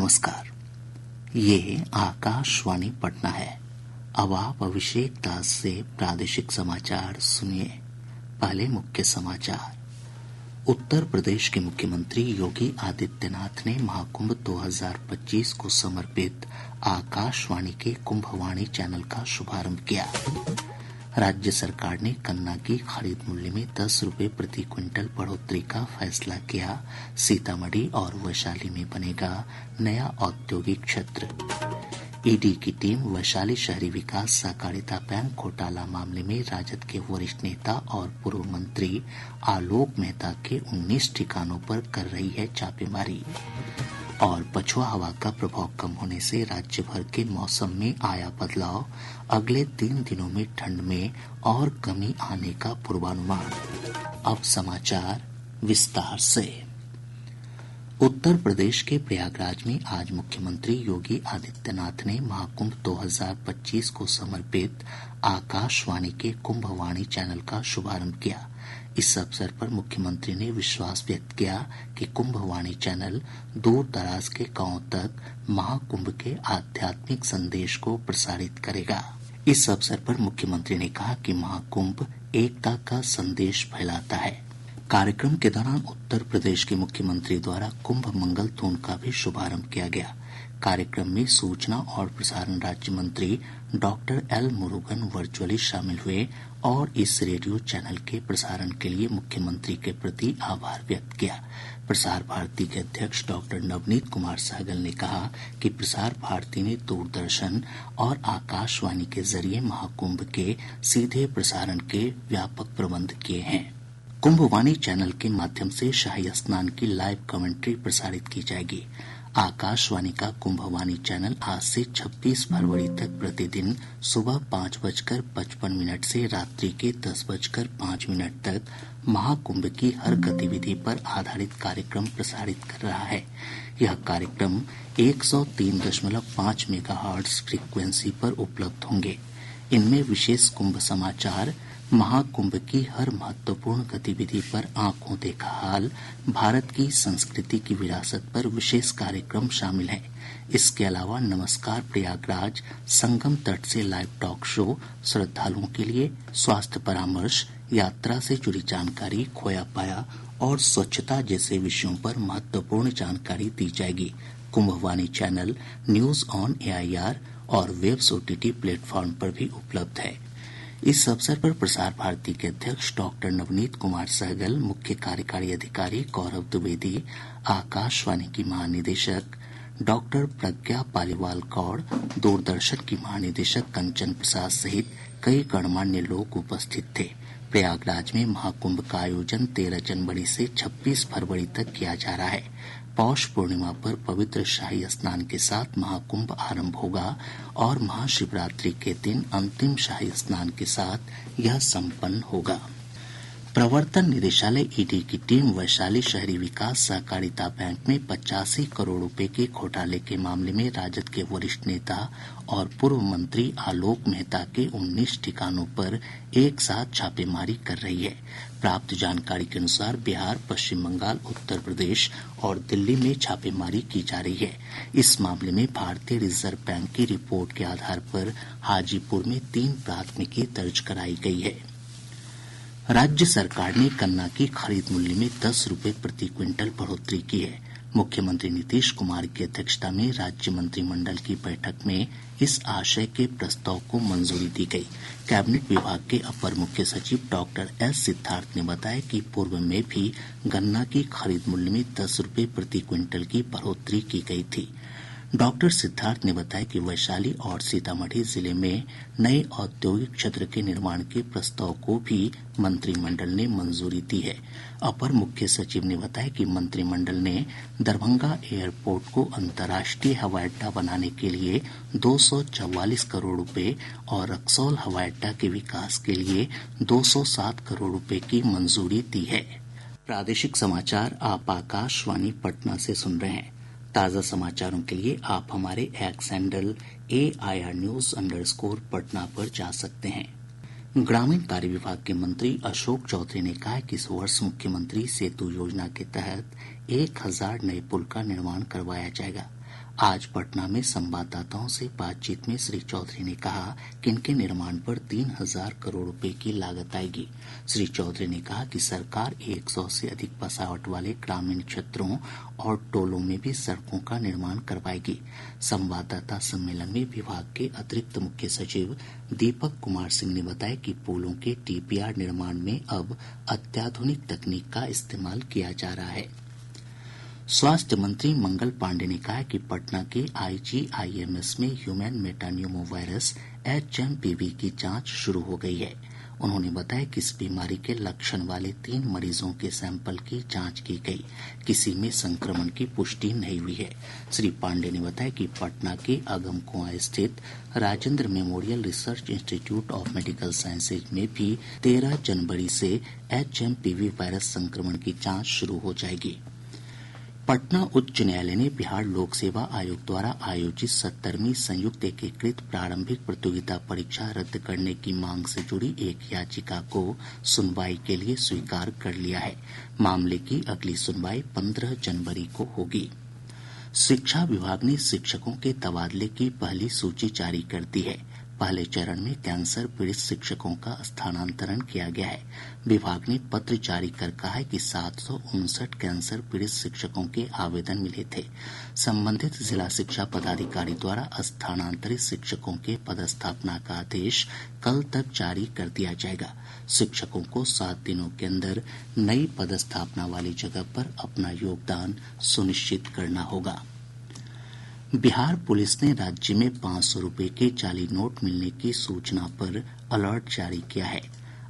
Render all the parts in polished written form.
नमस्कार। ये आकाशवाणी पटना है। अब आप अभिषेक दास से प्रादेशिक समाचार सुनिए। पहले मुख्य समाचार। उत्तर प्रदेश के मुख्यमंत्री योगी आदित्यनाथ ने महाकुंभ 2025 को समर्पित आकाशवाणी के कुंभवाणी चैनल का शुभारंभ किया। राज्य सरकार ने गन्ना की खरीद मूल्य में 10 रुपये प्रति क्विंटल बढ़ोतरी का फैसला किया। सीतामढ़ी और वैशाली में बनेगा नया औद्योगिक क्षेत्र। ईडी की टीम वैशाली शहरी विकास सहकारिता बैंक घोटाला मामले में राजद के वरिष्ठ नेता और पूर्व मंत्री आलोक मेहता के 19 ठिकानों पर कर रही है छापेमारी। और पछुआ हवा का प्रभाव कम होने से राज्य भर के मौसम में आया बदलाव। अगले 3 दिनों में ठंड में और कमी आने का पूर्वानुमान। अब समाचार विस्तार से। उत्तर प्रदेश के प्रयागराज में आज मुख्यमंत्री योगी आदित्यनाथ ने महाकुंभ 2025 को समर्पित आकाशवाणी के कुंभवाणी चैनल का शुभारंभ किया। इस अवसर पर मुख्यमंत्री ने विश्वास व्यक्त किया कि कुंभवाणी चैनल दूर दराज के गांवों तक महाकुंभ के आध्यात्मिक संदेश को प्रसारित करेगा। इस अवसर पर मुख्यमंत्री ने कहा कि महाकुंभ एकता का संदेश फैलाता है। कार्यक्रम के दौरान उत्तर प्रदेश के मुख्यमंत्री द्वारा कुंभ मंगल धून का भी शुभारंभ किया गया। कार्यक्रम में सूचना और प्रसारण राज्य मंत्री डॉक्टर एल मुरुगन वर्चुअली शामिल हुए और इस रेडियो चैनल के प्रसारण के लिए मुख्यमंत्री के प्रति आभार व्यक्त किया। प्रसार भारती के अध्यक्ष डॉक्टर नवनीत कुमार सहगल ने कहा कि प्रसार भारती ने दूरदर्शन और आकाशवाणी के जरिए महाकुंभ के सीधे प्रसारण के व्यापक प्रबंध किए हैं। कुंभवाणी चैनल के माध्यम से शाही स्नान की लाइव कमेंट्री प्रसारित की जाएगी। आकाशवाणी का कुंभवाणी चैनल आज से 26 फरवरी तक प्रतिदिन सुबह 5:55 से रात्रि के 10:05 तक महाकुंभ की हर गतिविधि पर आधारित कार्यक्रम प्रसारित कर रहा है। यह कार्यक्रम 103.5 मेगाहर्ट्ज फ्रीक्वेंसी पर उपलब्ध होंगे। इनमें विशेष कुंभ समाचार, महाकुंभ की हर महत्वपूर्ण गतिविधि पर आंखों देखा हाल, भारत की संस्कृति की विरासत पर विशेष कार्यक्रम शामिल हैं। इसके अलावा नमस्कार प्रयागराज, संगम तट से लाइव टॉक शो, श्रद्धालुओं के लिए स्वास्थ्य परामर्श, यात्रा से जुड़ी जानकारी, खोया पाया और स्वच्छता जैसे विषयों पर महत्वपूर्ण जानकारी दी जाएगी। Kumbhvani channel news on AIR और वेब्स OTT प्लेटफॉर्म पर भी उपलब्ध है। इस अवसर पर प्रसार भारती के अध्यक्ष डॉक्टर नवनीत कुमार सहगल, मुख्य कार्यकारी अधिकारी गौरव द्विवेदी, आकाशवाणी की महानिदेशक डॉक्टर प्रज्ञा पालीवाल गौड़, दूरदर्शन की महानिदेशक कंचन प्रसाद सहित कई गणमान्य लोग उपस्थित थे। प्रयागराज में महाकुंभ का आयोजन 13 जनवरी से 26 फरवरी तक किया जा रहा है। पौष पूर्णिमा पर पवित्र शाही स्नान के साथ महाकुंभ आरंभ होगा और महाशिवरात्रि के दिन अंतिम शाही स्नान के साथ यह संपन्न होगा। प्रवर्तन निदेशालय ईडी की टीम वैशाली शहरी विकास सहकारिता बैंक में 85 करोड़ रुपए के घोटाले के मामले में राजद के वरिष्ठ नेता और पूर्व मंत्री आलोक मेहता के 19 ठिकानों पर एक साथ छापेमारी कर रही है। प्राप्त जानकारी के अनुसार बिहार, पश्चिम बंगाल, उत्तर प्रदेश और दिल्ली में छापेमारी की जा रही है। इस मामले में भारतीय रिजर्व बैंक की रिपोर्ट के आधार पर हाजीपुर में 3 प्राथमिकी दर्ज कराई गई है। राज्य सरकार ने गन्ना की खरीद मूल्य में 10 रुपये प्रति क्विंटल बढ़ोतरी की है। मुख्यमंत्री नीतीश कुमार की अध्यक्षता में राज्य मंत्रिमंडल की बैठक में इस आशय के प्रस्ताव को मंजूरी दी गई। कैबिनेट विभाग के अपर मुख्य सचिव डॉक्टर S सिद्धार्थ ने बताया कि पूर्व में भी गन्ना की खरीद मूल्य में 10 रुपये प्रति क्विंटल की बढ़ोतरी की गई थी। डॉक्टर सिद्धार्थ ने बताया कि वैशाली और सीतामढ़ी जिले में नए औद्योगिक क्षेत्र के निर्माण के प्रस्ताव को भी मंत्रिमंडल ने मंजूरी दी है। अपर मुख्य सचिव ने बताया कि मंत्रिमंडल ने दरभंगा एयरपोर्ट को अंतर्राष्ट्रीय हवाई अड्डा बनाने के लिए 244 करोड़ रुपए और रक्सौल हवाई अड्डा के विकास के लिए 207 करोड़ रुपए की मंजूरी दी है। प्रादेशिक समाचार आप आकाशवाणी पटना से सुन रहे हैं। ताज़ा समाचारों के लिए आप हमारे एक्स हैंडल AIR News_पटना पर जा सकते हैं। ग्रामीण कार्य विभाग के मंत्री अशोक चौधरी ने कहा है कि इस वर्ष मुख्यमंत्री सेतु योजना के तहत 1000 नए पुल का निर्माण करवाया जाएगा। आज पटना में संवाददाताओं से बातचीत में श्री चौधरी ने कहा कि इनके निर्माण पर 3,000 करोड़ रुपए की लागत आएगी। श्री चौधरी ने कहा कि सरकार 100 से अधिक बसावट वाले ग्रामीण क्षेत्रों और टोलों में भी सड़कों का निर्माण करवाएगी। संवाददाता सम्मेलन में विभाग के अतिरिक्त मुख्य सचिव दीपक कुमार सिंह ने बताया कि पुलों के टीपीआर निर्माण में अब अत्याधुनिक तकनीक का इस्तेमाल किया जा रहा है। स्वास्थ्य मंत्री मंगल पांडेय ने कहा कि पटना के आईजीआईएमएस में ह्यूमन मेटान्यूमो वायरस HMPV की जांच शुरू हो गई है। उन्होंने बताया कि इस बीमारी के लक्षण वाले 3 मरीजों के सैंपल की जांच की गई, किसी में संक्रमण की पुष्टि नहीं हुई है। श्री पांडेय ने बताया कि पटना के अगमकुआं स्थित Rajendra memorial research institute of medical sciences में भी 13 जनवरी से HMPV वायरस संक्रमण की जांच शुरू हो जाएगी। पटना उच्च न्यायालय ने बिहार लोक सेवा आयोग द्वारा आयोजित 70वीं संयुक्त एकीकृत प्रारंभिक प्रतियोगिता परीक्षा रद्द करने की मांग से जुड़ी एक याचिका को सुनवाई के लिए स्वीकार कर लिया है। मामले की अगली सुनवाई 15 जनवरी को होगी। शिक्षा विभाग ने शिक्षकों के तबादले की पहली सूची जारी कर दी है। पहले चरण में कैंसर पीड़ित शिक्षकों का स्थानांतरण किया गया है। विभाग ने पत्र जारी कर कहा है कि 759 कैंसर पीड़ित शिक्षकों के आवेदन मिले थे। संबंधित जिला शिक्षा पदाधिकारी द्वारा स्थानांतरित शिक्षकों के पदस्थापना का आदेश कल तक जारी कर दिया जाएगा। शिक्षकों को 7 दिनों के अंदर नई पदस्थापना वाली जगह पर अपना योगदान सुनिश्चित करना होगा। बिहार पुलिस ने राज्य में 500 रुपए के जाली नोट मिलने की सूचना पर अलर्ट जारी किया है।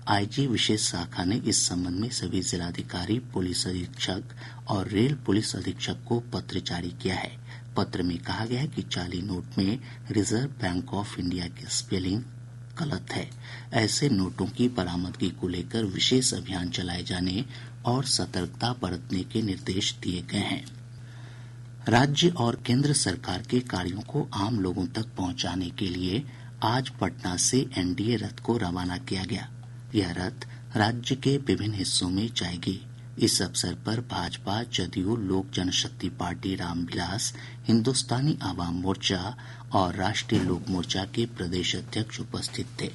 आईजी विशेष शाखा ने इस संबंध में सभी जिलाधिकारी, पुलिस अधीक्षक और रेल पुलिस अधीक्षक को पत्र जारी किया है। पत्र में कहा गया है कि जाली नोट में रिजर्व बैंक ऑफ इंडिया की स्पेलिंग गलत है। ऐसे नोटों की बरामदगी को लेकर विशेष अभियान चलाए जाने और सतर्कता बरतने के निर्देश दिए गए हैं। राज्य और केंद्र सरकार के कार्यों को आम लोगों तक पहुंचाने के लिए आज पटना से एनडीए रथ को रवाना किया गया। यह रथ राज्य के विभिन्न हिस्सों में जाएगी। इस अवसर पर भाजपा, जदयू, लोक जनशक्ति पार्टी रामविलास, हिन्दुस्तानी आवाम मोर्चा और राष्ट्रीय लोक मोर्चा के प्रदेश अध्यक्ष उपस्थित थे।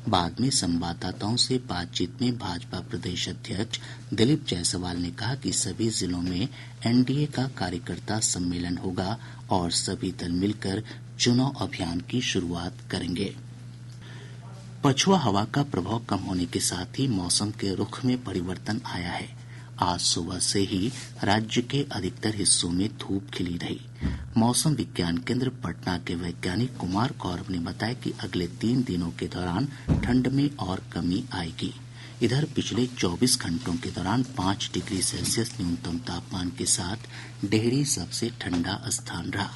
बाद में संवाददाताओं से बातचीत में भाजपा प्रदेश अध्यक्ष दिलीप जायसवाल ने कहा कि सभी जिलों में एनडीए का कार्यकर्ता सम्मेलन होगा और सभी दल मिलकर चुनाव अभियान की शुरुआत करेंगे। पछुआ हवा का प्रभाव कम होने के साथ ही मौसम के रुख में परिवर्तन आया है। आज सुबह से ही राज्य के अधिकतर हिस्सों में धूप खिली रही। मौसम विज्ञान केंद्र पटना के वैज्ञानिक कुमार गौरव ने बताया कि अगले 3 दिनों के दौरान ठंड में और कमी आएगी। इधर पिछले 24 घंटों के दौरान 5 डिग्री सेल्सियस न्यूनतम तापमान के साथ डेहरी सबसे ठंडा स्थान रहा।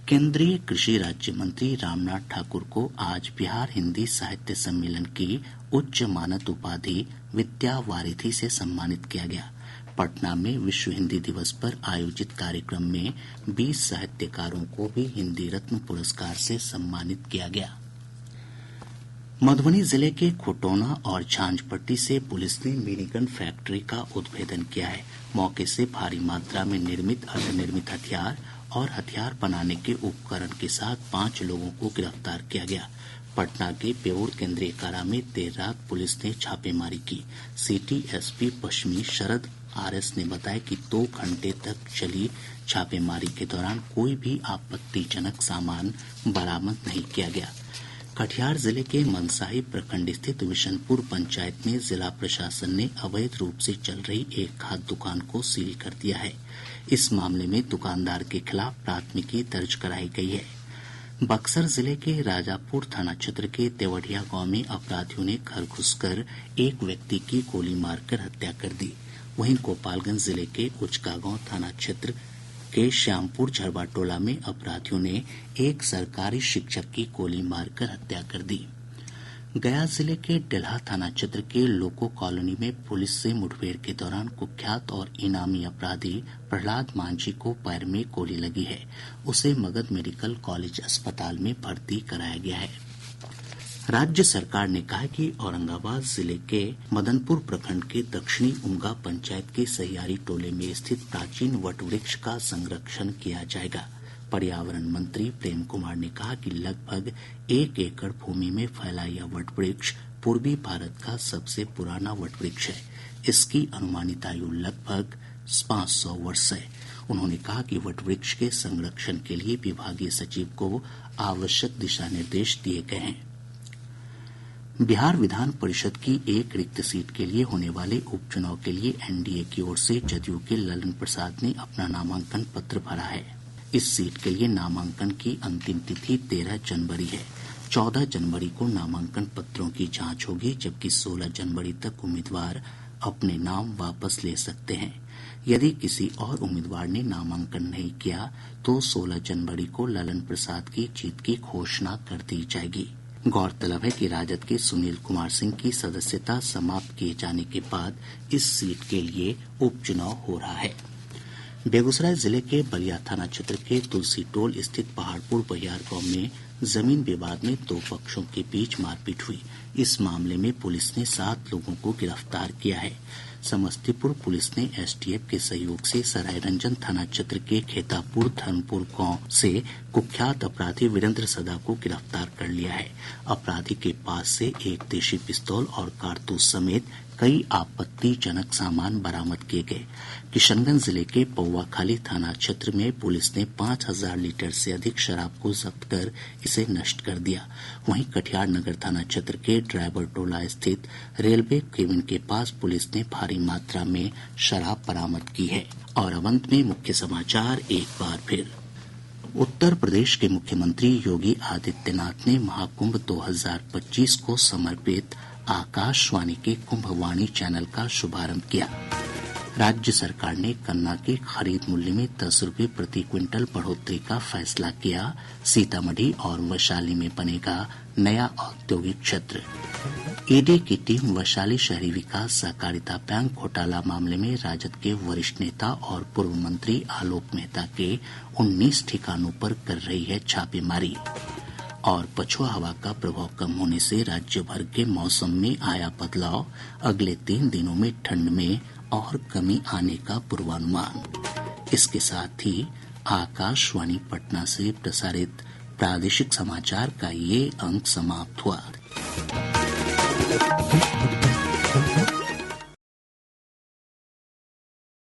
केंद्रीय कृषि राज्य मंत्री रामनाथ ठाकुर को आज बिहार हिंदी साहित्य सम्मेलन की उच्च मानद उपाधि विद्या वारिधि से सम्मानित किया गया। पटना में विश्व हिंदी दिवस पर आयोजित कार्यक्रम में 20 साहित्यकारों को भी हिंदी रत्न पुरस्कार से सम्मानित किया गया। मधुबनी जिले के खुटौना और झांझपट्टी से पुलिस ने मिनीगन फैक्ट्री का उद्भेदन किया है। मौके से भारी मात्रा में निर्मित अर्धनिर्मित हथियार और हथियार बनाने के उपकरण के साथ 5 लोगों को गिरफ्तार किया गया। पटना के पेउर केंद्रीय कारा में देर रात पुलिस ने छापेमारी की। सिटी एसपी पश्चिमी शरद आरएस ने बताया कि 2 घंटे तक चली छापेमारी के दौरान कोई भी आपत्तिजनक सामान बरामद नहीं किया गया। कटिहार जिले के मनसाही प्रखंड स्थित विशनपुर पंचायत में जिला प्रशासन ने अवैध रूप से चल रही एक खाद्य दुकान को सील कर दिया है। इस मामले में दुकानदार के खिलाफ प्राथमिकी दर्ज कराई गई है। बक्सर जिले के राजापुर थाना क्षेत्र के तेवढ़िया गांव में अपराधियों ने घर घुसकर एक व्यक्ति की गोली मारकर हत्या कर दी। वहीं गोपालगंज जिले के उचकागांव थाना क्षेत्र के श्यामपुर झरवा टोला में अपराधियों ने एक सरकारी शिक्षक की गोली मारकर हत्या कर दी। गया जिले के डेल्हा थाना क्षेत्र के लोको कॉलोनी में पुलिस से मुठभेड़ के दौरान कुख्यात और इनामी अपराधी प्रहलाद मांझी को पैर में गोली लगी है। उसे मगध मेडिकल कॉलेज अस्पताल में भर्ती कराया गया है। राज्य सरकार ने कहा कि औरंगाबाद जिले के मदनपुर प्रखंड के दक्षिणी उमगा पंचायत के सहियारी टोले में स्थित प्राचीन वट वृक्ष का संरक्षण किया जाएगा। पर्यावरण मंत्री प्रेम कुमार ने कहा कि लगभग 1 एकड़ भूमि में फैला यह वट वृक्ष पूर्वी भारत का सबसे पुराना वट वृक्ष है। इसकी अनुमानित आयु लगभग 500 वर्ष है। उन्होंने कहा कि वट वृक्ष के संरक्षण के लिए विभागीय सचिव को आवश्यक दिशा निर्देश दिए गए हैं। बिहार विधान परिषद की एक रिक्त सीट के लिए होने वाले उपचुनाव के लिए एनडीए की ओर से जदयू के ललन प्रसाद ने अपना नामांकन पत्र भरा है। इस सीट के लिए नामांकन की अंतिम तिथि 13 जनवरी है। 14 जनवरी को नामांकन पत्रों की जांच होगी, जबकि 16 जनवरी तक उम्मीदवार अपने नाम वापस ले सकते हैं। यदि किसी और उम्मीदवार ने नामांकन नहीं किया तो 16 जनवरी को ललन प्रसाद की जीत की घोषणा कर दी जाएगी। गौरतलब है कि राजद के सुनील कुमार सिंह की सदस्यता समाप्त किए जाने के बाद इस सीट के लिए उपचुनाव हो रहा है। बेगूसराय जिले के बलिया थाना क्षेत्र के तुलसी टोल स्थित पहाड़पुर बहियार गांव में जमीन विवाद में 2 पक्षों के बीच मारपीट हुई। इस मामले में पुलिस ने 7 लोगों को गिरफ्तार किया है। समस्तीपुर पुलिस ने एसटीएफ के सहयोग से सरायरंजन थाना क्षेत्र के खेतापुर धर्मपुर गांव से कुख्यात अपराधी वीरेंद्र सदा को गिरफ्तार कर लिया है। अपराधी के पास से एक देशी पिस्तौल और कारतूस समेत कई आपत्तिजनक सामान बरामद किए गए। किशनगंज जिले के पौवाखाली थाना क्षेत्र में पुलिस ने 5000 लीटर से अधिक शराब को जब्त कर इसे नष्ट कर दिया। वहीं कटिहार नगर थाना क्षेत्र के ड्राइवर टोला स्थित रेलवे केबिन के पास पुलिस ने भारी मात्रा में शराब बरामद की है। और अब अंत में मुख्य समाचार एक बार फिर। उत्तर प्रदेश के मुख्यमंत्री योगी आदित्यनाथ ने महाकुंभ 2025 को समर्पित आकाशवाणी के कुंभवाणी चैनल का शुभारंभ किया। राज्य सरकार ने गन्ना के खरीद मूल्य में 10 रुपये प्रति क्विंटल बढ़ोतरी का फैसला किया। सीतामढ़ी और वैशाली में बनेगा नया औद्योगिक क्षेत्र। ईडी की टीम वैशाली शहरी विकास सहकारिता बैंक घोटाला मामले में राजद के वरिष्ठ नेता और पूर्व मंत्री आलोक मेहता के 19 ठिकानों पर कर रही है छापेमारी। और पछुआ हवा का प्रभाव कम होने से राज्य भर के मौसम में आया बदलाव। अगले 3 दिनों में ठंड में और कमी आने का पूर्वानुमान। इसके साथ ही आकाशवाणी पटना से प्रसारित प्रादेशिक समाचार का ये अंक समाप्त हुआ।